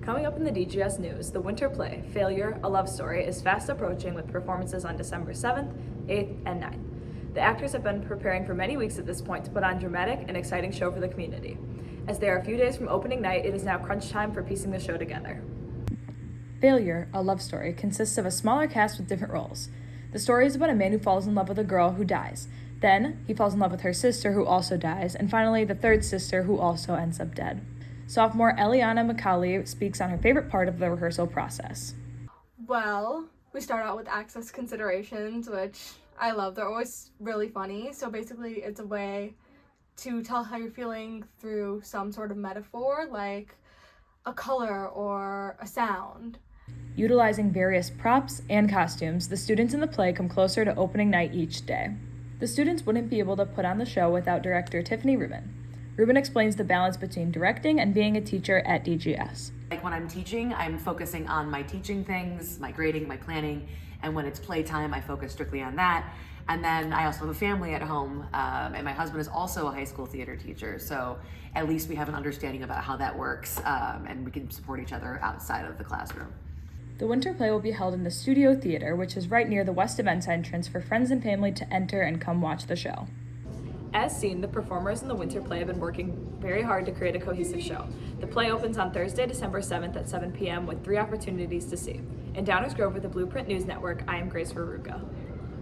Coming up in the DGS news, the winter play, Failure, A Love Story, is fast approaching with performances on December 7th, 8th, and 9th. The actors have been preparing for many weeks at this point to put on a dramatic and exciting show for the community. As they are a few days from opening night, it is now crunch time for piecing the show together. Failure, A Love Story, consists of a smaller cast with different roles. The story is about a man who falls in love with a girl who dies. Then, he falls in love with her sister who also dies, and finally, the third sister who also ends up dead. Sophomore Eliana McCauley speaks on her favorite part of the rehearsal process. Well, we start out with access considerations, which I love. They're always really funny. So basically, it's a way to tell how you're feeling through some sort of metaphor, like a color or a sound. Utilizing various props and costumes, the students in the play come closer to opening night each day. The students wouldn't be able to put on the show without director Tiffany Rubin. Rubin explains the balance between directing and being a teacher at DGS. Like when I'm teaching, I'm focusing on my teaching things, my grading, my planning, and when it's playtime, I focus strictly on that. And then I also have a family at home, and my husband is also a high school theater teacher, so at least we have an understanding about how that works, and we can support each other outside of the classroom. The winter play will be held in the Studio Theater, which is right near the West Events entrance for friends and family to enter and come watch the show. As seen, the performers in the winter play have been working very hard to create a cohesive show. The play opens on Thursday, December 7th at 7 p.m. with 3 opportunities to see. In Downers Grove with the Blueprint News Network, I am Grace Verruga.